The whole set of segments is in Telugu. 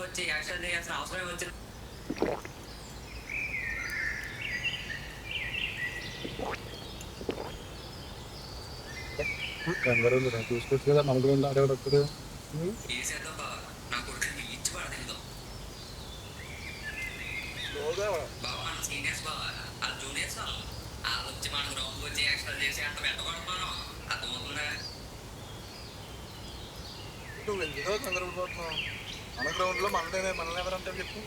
వచ్చి యాక్షన్ చేయాల్సిన అవసరం వచ్చింది. చూసుకోవచ్చు కదా మన గ్రౌండ్ ఆడేవాడు వేసేద్దాం బావా, నా కొడుకుని ఇచ్చి పడలేదు బావా. మన సీనియర్స్ బావా, ఆ జూనియర్స్ వాళ్ళు వచ్చి మన గ్రౌండ్ వచ్చి యాక్షన్ చేసి అంత పెట్టకూడదు. అర్థమవుతుందా? నువ్వు ఎందుకో తొందరపడిపోతున్నావు. మన గ్రౌండ్ లో మనల్ని ఎవరంటే చెప్పు.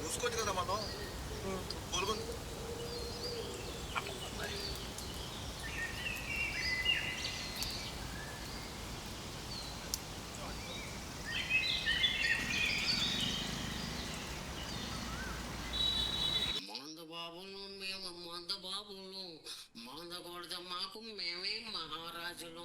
చూసుకోవచ్చు కదా మనం కోరుకుంది. బాబులు మేము మంద బాబులు, మంద కొడితే మాకు మేమే మహారాజులు.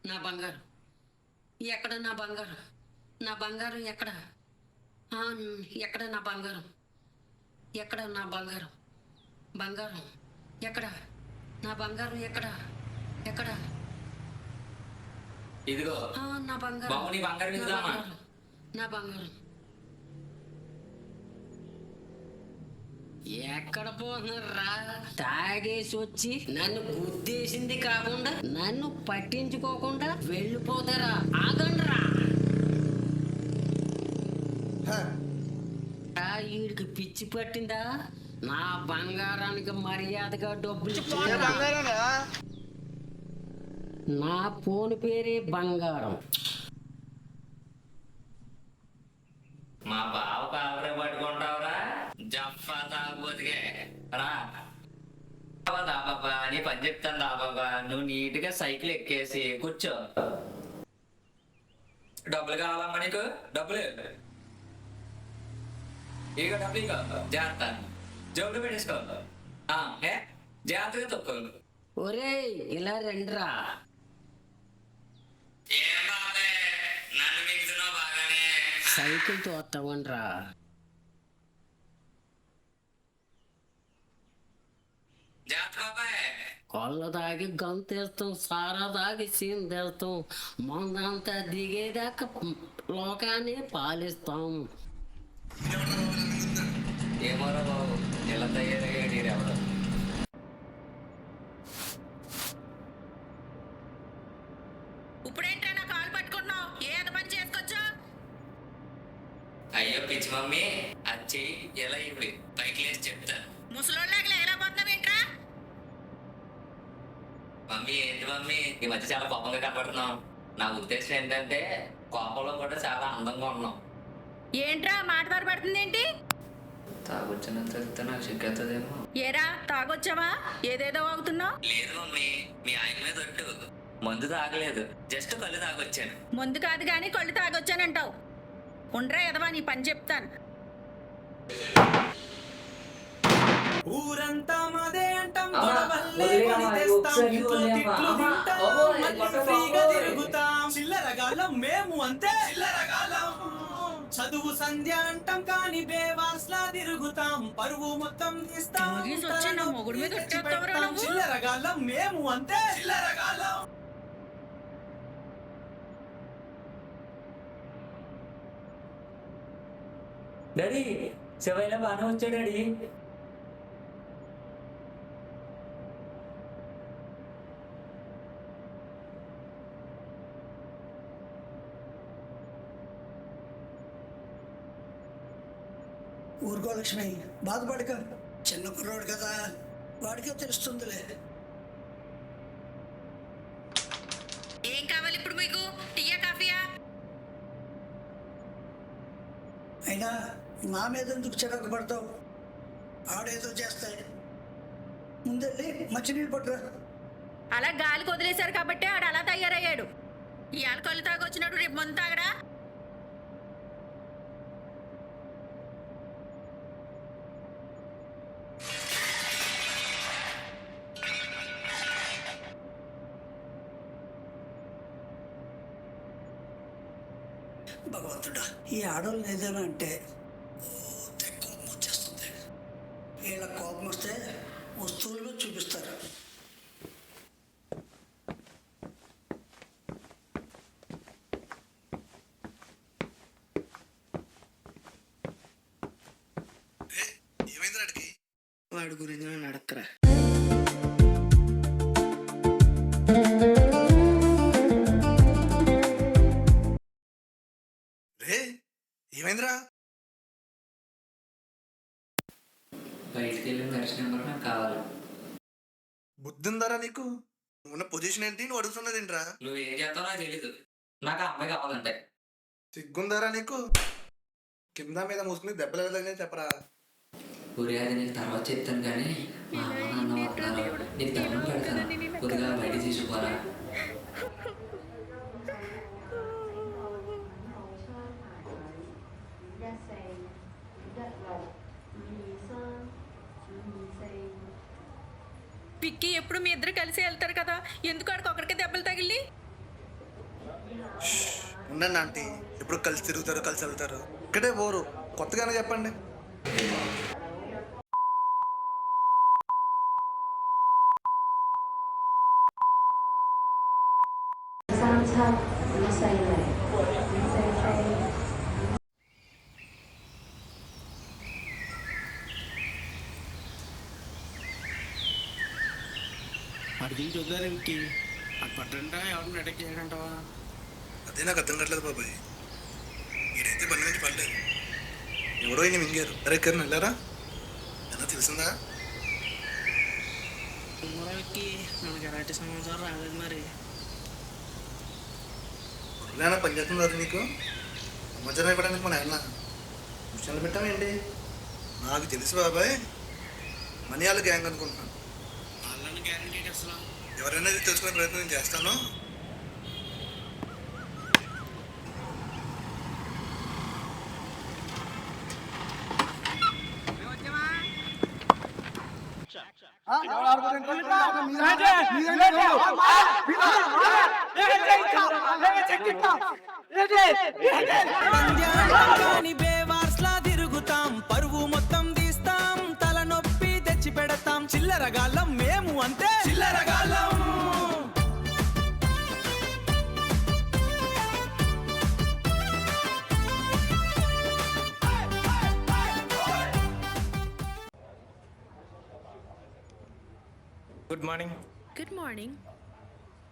నా బంగారు ఎక్కడ? నా బంగారు, నా బంగారం ఎక్కడ? ఎక్కడ నా బంగారం? ఎక్కడ నా బంగారం? బంగారం ఎక్కడ? నా బంగారం ఎక్కడ? ఎక్కడ? ఇదిగో నా బంగారం, బాబు, నీ బంగారం ఇదిగోమ్మా. నా బంగారం ఎక్కడ పోతున్నారా? తాగేసి వచ్చి నన్ను గుద్దేసింది కాకుండా నన్ను పట్టించుకోకుండా వెళ్ళిపోతారా? ఆగండ్రా. వీడికి పిచ్చి పట్టిందా? నా బంగారానికి మర్యాదగా డబ్బులు. నా ఫోన్ పేరే బంగారం. మా బావ కావరే పట్టుకుంటావురా? జఫా తాగుబోతుకే రా బాబా, నీ పని చెప్తాను బాబా. నువ్వు నీట్గా సైకిల్ ఎక్కేసి కూర్చో. డబ్బులు కావాలమ్మా నీకు? డబ్బులు ఇక డబ్బులు ఇక జాగ్రత్త, జోబులు పెట్టేసుకో. జాగ్రత్తగా తొక్కు. ఒరేయ్ ఇలా రండిరా. నన్ను మిగుతున్నావు బాగానే. సైకిల్ తోస్తావనరా? కొల్ల తాగి గంతేస్తాం, సారా తాగి సీన్ తెస్తాం, మందంతా దిగేదాకా లోకాన్ని పాలిస్తాం. ఏమోరా బాబు, ఇలా తయారయ్యాడు ఎవరు? ఇప్పుడేంట్రా నా కాలు పట్టుకున్నావు? ఏదో పని చేసుకొచ్చా? అయ్యో పిచ్చి మమ్మీ, అచ్చి ఎలా ఇవి పైకి లేచి చెప్తా. ముసలోళ్ళకి లేకపోతున్నావేంట్రా? మమ్మీ ఏంటి మమ్మీ, ఈ మధ్య చాలా కోపంగా కనపడుతున్నాం. నా ఉద్దేశం ఏంటంటే కోపంలో కూడా చాలా అందంగా ఉన్నాం. ఏంట్రా మాట పడుతుంది ఏంటి? తాగొచ్చినంత నాకు సిగ్గేస్తుందేమో. ఏరా తాగొచ్చావా? ఏదేదో అవుతున్నావు. లేదు మమ్మీ, మీ ఆయన మీద ఒట్టు. మందు తాగలేదు, జస్ట్ కళ్ళు తాగొచ్చాను. ముందు కాదు గాని కళ్ళు తాగొచ్చానంటావు. ఉండ్రా ఎదవా, నీ పని చెప్తాను. ఊరంతా మదే అంటాం, గొడవల్లే కొని తెస్తాం, ఇంట్లో తిట్లు తింటాం, మళ్ళీ ఫ్రీగా తిరుగుతాం. చిల్లరగాళ్ళం మేము అంతే, చిల్లరగాళ్ళం. చదువు సంధ్య అంటాం కానీ బేవాస్లా తిరుగుతాం, పరువు మొత్తం తీస్తాం. తాగేసి వచ్చి నా మొగుడు మీద ఒట్టేస్తావురా నువ్వు? చిల్లరగాళ్ళం మేము అంతే, చిల్లరగాళ్ళం. డాడీ, శివయ్య బాగానే వచ్చాడు డాడీ. ఊరుకో లక్ష్మి, బాధపడక. చిన్న కుర్రోడు కదా, వాడికే తెలుస్తుందిలే. ఏం కావాలి ఇప్పుడు మీకు? టీయా కాఫీయా? అయినా నా మీద ఎందుకు చిరాకు పడతావు? ఆడేదో చేస్తాయి. ముందెళ్ళి మంచినీళ్ళు పట్టురా. అలా గాలికి వదిలేశారు కాబట్టి ఆడు అలా తయారయ్యాడు. ఇవాళ కళ్ళు తాగొచ్చినట్టు రేపు ముందు తాగడా? భగవంతుడా, ఈ ఆడవాళ్ళని ఏదైనా అంటే కోపం వస్తే వస్తువుల మీద చూపిస్తారు. ఏమైంది అడిగి? వాడి గురించి నేను అడక్కరా. రే ఏమైందిరా? బయటికి వెళ్ళిన దర్శనం నెంబర్ నాకు కావాలి. బుద్ధి ఉందారా నీకు? ఉన్న పొజిషన్ ఏంటి, నువ్వు అడుగుతున్నది ఏంట్రా? నువ్వు ఏం చేస్తావు నాకు తెలీదు. నాకు ఆ అమ్మాయి కావాలంటే. సిగ్గుందారా నీకు? కింద మీద మూసుకుని దెబ్బలు వెళ్ళదని చెప్పరా? ఊరి అది నీకు తర్వాత చెప్తాను కానీ మా అమ్మ నాన్న వస్తున్నారు. నీకు దండం పెడతాను. కొద్దిగా బయట తీసుకుపోరా. పిక్కి ఎప్పుడు మీ ఇద్దరు కలిసి వెళ్తారు కదా, ఎందుకు ఆడికి ఒకరికి దెబ్బలు తగిలి? ఉండండి ఆంటీ, ఎప్పుడు కలిసి తిరుగుతారు, కలిసి వెళ్తారు. ఇక్కడే పోరు, కొత్తగానే చెప్పండి. అడిగి చూద్దారు ఇంకి అది పట్టంటా ఎవరిని అటాక్ చేయడంటావా? అదే నాకు అర్థం కావట్లేదు బాబాయ్. ఈడైతే బండి నుంచి పడలేదు, ఎవరో ఈయన మింగారు. అరే కర్ణ వెళ్ళారా? ఎలా తెలిసిందా? మనకి ఎలాంటి సమాచారం రాలేదు మరి. ఎవరైనా పనిచేస్తున్నారు నీకు? సమాచారం ఇవ్వడానికి మన ఆయన మిషన్లు పెట్టామేంటి? నాకు తెలుసు బాబాయ్, మనీ వాళ్ళ గ్యాంగ్ అనుకుంటున్నాను. వాళ్ళని గ్యారంటీ అసలు ఎవరైనా తెలుసుకునే ప్రయత్నం నేను చేస్తాను. బేవార్స్లా తిరుగుతాం, పరువు మొత్తం తీస్తాం, తలనొప్పి తెచ్చి పెడతాం. చిల్లరగాళ్ళం మేము అంతే, చిల్లరగాళ్ళం. Good morning. Good morning.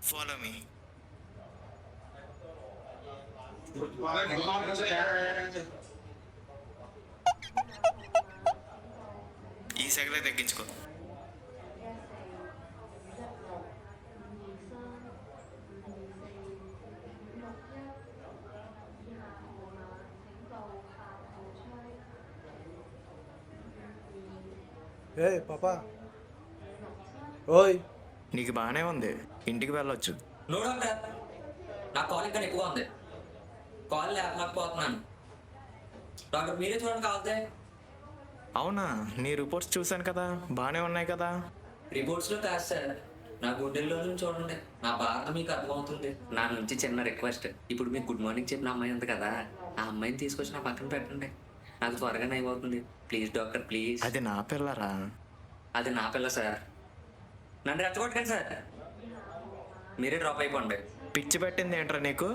Follow me. ఈ సెగలే తగ్గించుకో. ఏ పాపా, ఓయ్ నీకు బాగానే ఉంది, ఇంటికి వెళ్ళొచ్చు. నో డాక్టర్, నా కాల్ ఇంకా ఎక్కువ ఉంది. కాల్ లేకపోతున్నాను. డాక్టర్ మీరే చూడండి కావాలంటే. అవునా, నీ రిపోర్ట్స్ చూశాను కదా, బాగానే ఉన్నాయి కదా. రిపోర్ట్స్లో కాదు సార్, నా గుండెల్లో నుంచి చూడండి. నా బాధ మీకు అర్థమవుతుంది. నా నుంచి చిన్న రిక్వెస్ట్, ఇప్పుడు మీకు గుడ్ మార్నింగ్ చెప్పిన అమ్మాయి ఉంది కదా, ఆ అమ్మాయిని తీసుకొచ్చి నా పక్కన పెట్టండి. నాకు త్వరగా నయమవుతుంది. Please doctor please. అది నా పిల్లరా? అది నా పిల్ల సార్. నన్ను రెచ్చగొట్టకండి సార్, మీరే డ్రాప్ అయిపోండి. పిచ్చి పెట్టింది ఏంట్రా నీకు?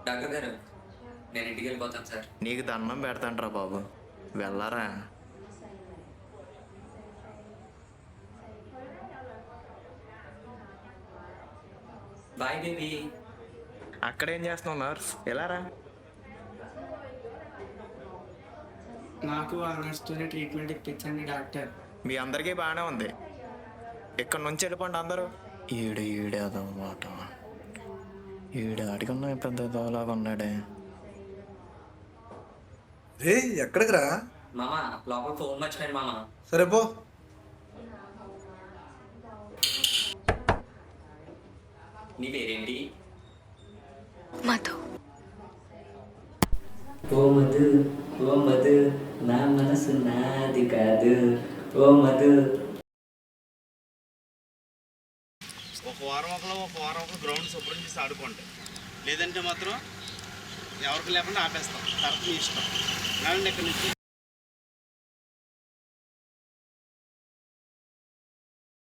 డాక్టర్ గారు నేను ఇంటికి వెళ్ళిపోతాను సార్. నీకు దండం పెడతాంట్రా బాబు, వెళ్ళరా. Bye baby. అక్కడేం చేస్తున్నావు నర్స్? వెళ్ళారా. నాకు ఆ నర్స్తోనే ట్రీట్మెంట్ ఇప్పించండి డాక్టర్. మీ అందరికీ బాగానే ఉంది, ఇక్కడ నుంచి వెళ్ళిపోండి అందరూ. ఈడేదన్నమాట, ఈడు అడిగన్నా పెద్ద దోలాగా ఉన్నాడే. రే ఎక్కడికి రా? మామ లోపల ఫోన్ మర్చిపోయాను మామ. సరే పో. నీ పేరేంటి? మధు. ఓ మధు, ఓ మధు, నా మనసు నాది కాదు. ఓ మధు. ఒక వారం ఒకరు గ్రౌండ్ శుభ్రం చేసి ఆడుకోండి, లేదంటే మాత్రం ఎవరికి లేకుండా ఆపేస్తాం తర్వాత మీ ఇష్టం. నడండి ఇక్కడి నుంచి.